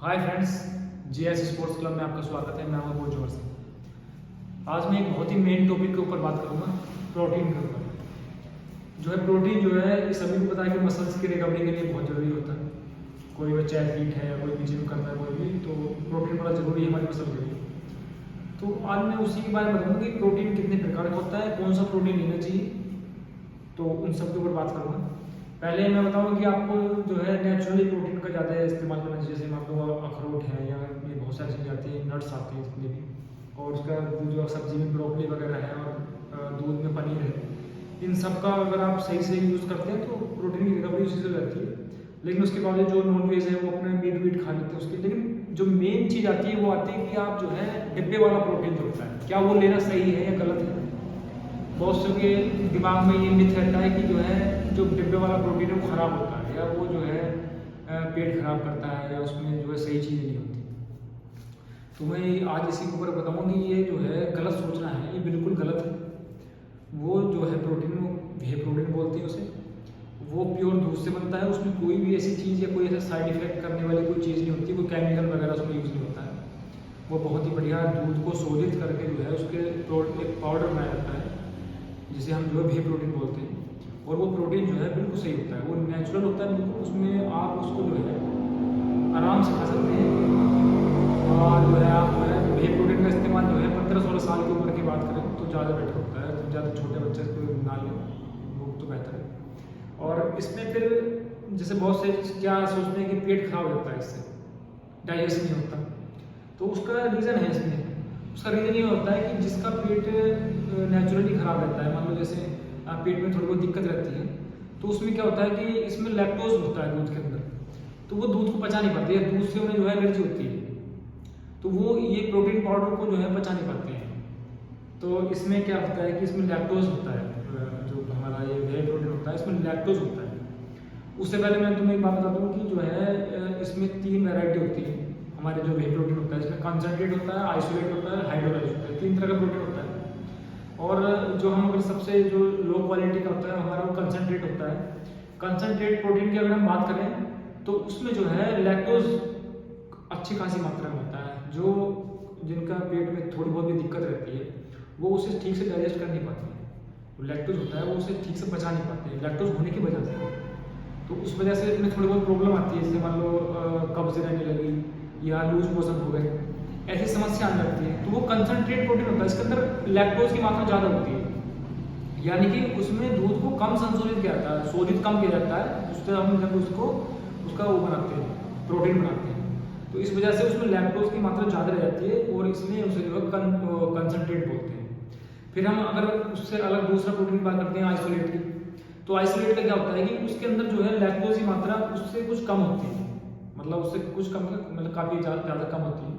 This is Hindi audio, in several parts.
Hi friends, GS sports club में आपका स्वागत है। मैं हूं कोच जोर सिंह। आज मैं एक बहुत ही मेन टॉपिक के ऊपर बात करूंगा, प्रोटीन के ऊपर। जो है प्रोटीन जो है सभी को पता है कि मसल्स की रिकवरी के लिए बहुत ज़रूरी होता है। कोई बच्चा एथलीट है या कोई भी जिम करता है कोई भी, तो प्रोटीन बड़ा ज़रूरी है हमारी मसल के लिए। तो आज मैं उसी के बारे में बताऊँगा कि प्रोटीन कितने प्रकार का होता है, कौन सा प्रोटीन लेना चाहिए, तो उन सब के ऊपर बात करूँगा। पहले मैं बताऊँ कि आपको जो है नेचुरली प्रोटीन का ज़्यादा इस्तेमाल करना चाहिए। जैसे मान लो अखरोट है या ये बहुत सारी चीज़ें आती हैं, नट्स आते हैं जितने भी, और उसका जो सब्जी में ब्रोकली वगैरह है और दूध में पनीर है, इन सब का अगर आप सही से यूज़ करते हैं तो प्रोटीन की रिकवरी उसी से हो जाती है। लेकिन उसके बाद जो नॉन वेज है वो अपने मीट वीट खा लेते हैं उसके। लेकिन जो मेन चीज़ आती है वो आती है कि आप जो है डिब्बे वाला प्रोटीन जो होता है, क्या वो लेना सही है या गलत है। बहुत से के दिमाग में ये मिथ रहता है कि जो है जो डिब्बे वाला प्रोटीन है वो ख़राब होता है या वो जो है पेट खराब करता है या उसमें जो है सही चीज़ें नहीं होती। तो मैं आज इसी के ऊपर बताऊँगा कि ये जो है गलत सोचना है, ये बिल्कुल गलत है। वो जो है प्रोटीन, वे प्रोटीन बोलते हैं उसे, वो प्योर दूध से बनता है। उसमें कोई भी ऐसी चीज़ या कोई ऐसा साइड इफेक्ट करने वाली कोई चीज़ नहीं होती, कोई केमिकल वगैरह उसमें यूज़ नहीं होता है। वो बहुत ही बढ़िया दूध को शोधित करके जो है उसके एक पाउडर बनाया जाता है जिसे हम जो है वे प्रोटीन बोलते हैं। और वो प्रोटीन जो है बिल्कुल सही होता है, वो नेचुरल होता है बिल्कुल। उसमें आप उसको जो है आराम से खा सकते हैं। और जो है आप वे प्रोटीन का इस्तेमाल जो है 15-16 साल की उम्र की बात करें तो ज़्यादा बेटर होता है। तो ज़्यादा छोटे बच्चे इसको ना लें, वो तो बेहतर है। और इसमें फिर जैसे बहुत से क्या सोचते हैं कि पेट खराब हो जाता है, इससे डाइजेस्ट नहीं होता। तो उसका रीज़न है इसमें, उसका रीज़न ये होता है कि जिसका पेट नेचुरली ख़राब रहता है, मान लो जैसे पेट में थोड़ी बहुत दिक्कत रहती है, तो उसमें क्या होता है कि इसमें लैक्टोज होता है दूध के अंदर, तो वो दूध को पचा नहीं पाते, या दूध से उन्हें जो है एलर्जी होती है, तो वो ये प्रोटीन पाउडर को जो है पचा नहीं पाते हैं। तो इसमें क्या होता है कि इसमें लैक्टोज होता है, जो हमारा ये वे प्रोटीन होता है इसमें लैक्टोज होता है। उससे पहले मैं तुम्हें एक बात बता दूँ कि जो है इसमें 3 वैरायटी होती है। हमारे जो वे प्रोटीन होता है इसमें कंसनट्रेट होता है, आइसोलेट होता है, हाइड्रोलाइज होता है। 3 तरह का प्रोटीन होता है। और जो हम अगर सबसे जो लो क्वालिटी का होता है हमारा वो कंसनट्रेट होता है। कंसनट्रेट प्रोटीन की अगर हम बात करें तो उसमें जो है लैक्टोज अच्छी खासी मात्रा में होता है। जो जिनका पेट में थोड़ी बहुत भी दिक्कत रहती है वो उसे ठीक से डाइजेस्ट कर नहीं पाते हैं। तो लैक्टोज होता है वो उसे ठीक से पचा नहीं पाते हैं, लैक्टोज होने की वजह से। तो उस वजह से इसमें थोड़ी बहुत प्रॉब्लम आती है, जैसे मान लो कब्ज रहने लगी या लूज मोशन हो गए, ऐसी समस्या आने लगती है। तो वो कंसनट्रेट प्रोटीन होता है, इसके अंदर लैक्टोज की मात्रा ज़्यादा होती है, यानी कि उसमें दूध को कम संशोधित किया जाता है, शोधित कम किया जाता है। उससे हम जब उसको उसका वो बनाते हैं, प्रोटीन बनाते हैं, तो इस वजह से उसमें लैक्टोज की मात्रा ज़्यादा रह जाती है और इसलिए उसे जो है कंसनट्रेट बोलते हैं। फिर हम अगर उससे अलग दूसरा प्रोटीन की बात करते हैं आइसोलेट की, तो आइसोलेट का क्या होता है कि उसके अंदर जो है लैक्टोज की मात्रा उससे कुछ कम होती है, मतलब उससे कुछ कम, मतलब काफ़ी ज़्यादा कम होती है।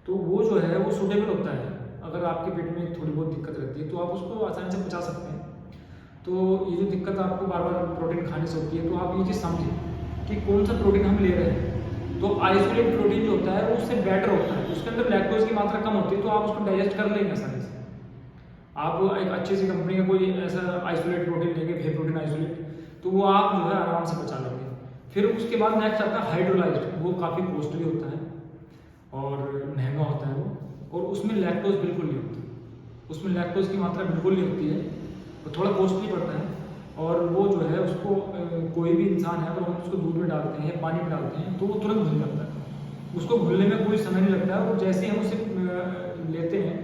तो वो जो है वो सूटेबल होता है। अगर आपके पेट में थोड़ी बहुत दिक्कत रहती है तो आप उसको आसानी से पचा सकते हैं। तो ये जो दिक्कत आपको बार बार प्रोटीन खाने से होती है, तो आप ये चीज़ समझें कि कौन सा प्रोटीन हम ले रहे हैं। तो आइसोलेट प्रोटीन जो होता है वो उससे बेटर होता है, उसके अंदर लैक्टोज की मात्रा कम होती है, तो आप उसको डाइजेस्ट कर लेंगे आसानी से। आप एक अच्छी सी कंपनी का कोई ऐसा आइसोलेट प्रोटीन लेंगे, वे प्रोटीन आइसोलेट, तो वो आप जो है आराम से बचा लेंगे। फिर उसके बाद नेक्स्ट आता है हाइड्रोलाइज्ड, वो काफ़ी कॉस्टली होता है और महंगा होता है वो, और उसमें लैक्टोज बिल्कुल नहीं होती, उसमें लैक्टोज की मात्रा बिल्कुल नहीं होती है, वो थोड़ा कॉस्टली पड़ता है। और वो जो है उसको कोई भी इंसान है अगर हम उसको दूध में डालते हैं या पानी में डालते हैं तो वो तुरंत घुल जाता है, उसको घुलने में कोई समय नहीं लगता है। और जैसे ही हम उसे लेते हैं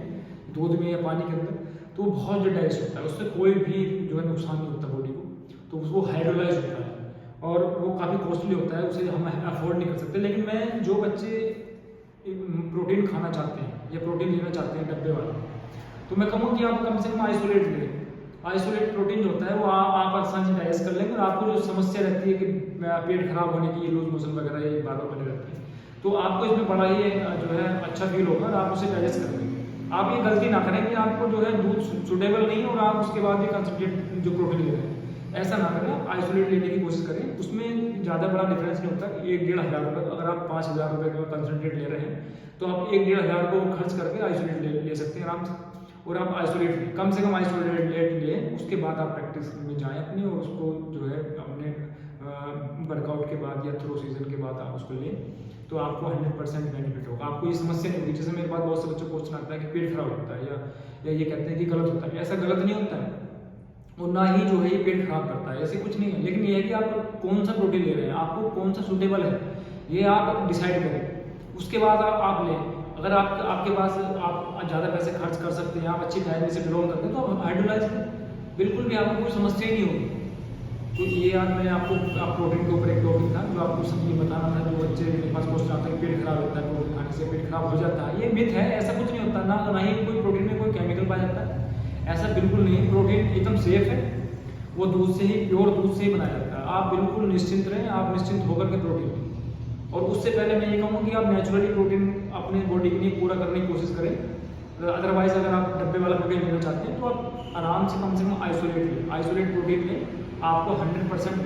दूध में या पानी के अंदर तो वो बहुत जल्दी डाइजेस्ट होता है, उससे कोई भी जो है नुकसान नहीं होता बॉडी को। तो वो हाइड्रोलाइज होता है और वो काफ़ी कॉस्टली होता है, उसे हम अफोर्ड नहीं कर सकते। लेकिन मैं जो बच्चे प्रोटीन खाना चाहते हैं या प्रोटीन लेना चाहते हैं डब्बे वाला, तो मैं कहूँगा कि आप कम से कम आइसोलेट लें। आइसोलेट प्रोटीन जो होता है वो आप आसानी से डाइजेस्ट कर लेंगे। और आपको जो समस्या रहती है कि पेट खराब होने की, लूज मोशन वगैरह ये बार बार बनी रहती है, तो आपको इसमें बड़ा ही जो है अच्छा फील होगा और आप उसे डाइजेस्ट कर लेंगे। आप ये गलती ना करें कि आपको जो है दूध सुटेबल नहीं और आप उसके बाद भी कंसनट्रेट जो प्रोटीन ले रहे हैं, ऐसा ना करें। आप आइसोलेट लेने की कोशिश करें, उसमें ज़्यादा बड़ा डिफरेंस नहीं होता। 1-1.5 हज़ार रुपये, अगर आप 5,000 रुपये का कंसनट्रेट ले रहे हैं तो आप 1-1.5 हज़ार को खर्च करके आइसोलेट ले सकते हैं आराम से। और आप आइसोलेट लें, कम से कम आइसोलेट लें, उसके बाद आप प्रैक्टिस में जाएँ अपनी, और उसको जो है अपने वर्कआउट के बाद या थ्रो सीजन के बाद आप उसको लें तो आपको 100% बेनिफिट होगा। आपको ये समस्या नहीं होगी। जैसे मेरे पास बहुत से बच्चों को क्वेश्चन आता है कि पेट खराब होता है या ये कहते हैं कि गलत होता है। ऐसा गलत नहीं होता है और ना ही जो है ये पेट खराब करता है, ऐसे कुछ नहीं है। लेकिन ये है कि आप कौन सा प्रोटीन ले रहे हैं, आपको कौन सा सूटेबल है, ये आप डिसाइड करें। उसके बाद आप लें। अगर आपके पास आप ज़्यादा पैसे खर्च कर सकते हैं, आप अच्छी डायट से बिलोंग करते हैं, तो आप हाइड्रोलाइज करें, बिल्कुल भी आपको कोई समस्या ही नहीं होगी। तो ये यार मैं आपको प्रोटीन के ऊपर एक टॉपिक था जो आपको सब ये बताना था। जो बच्चे मेरे पास क्वेश्चन आता है पेट खराब होता है, प्रोटीन खाने से पेट खराब हो जाता है, ये मिथ है, ऐसा कुछ नहीं होता। ना ही कोई प्रोटीन में कोई केमिकल पाया जाता है, ऐसा बिल्कुल नहीं। प्रोटीन एकदम सेफ है, वो दूध से ही, प्योर दूध से ही बनाया जाता है। आप बिल्कुल निश्चिंत रहें, आप निश्चिंत होकर के प्रोटीन लें। और उससे पहले मैं ये कहूँगा कि आप नेचुरली प्रोटीन अपने बॉडी के लिए पूरा करने की कोशिश करें। अदरवाइज अगर आप डब्बे वाला प्रोटीन लेना चाहते हैं तो आप आराम से कम आइसोलेट लें, आइसोलेट प्रोटीन लें, आपको 100%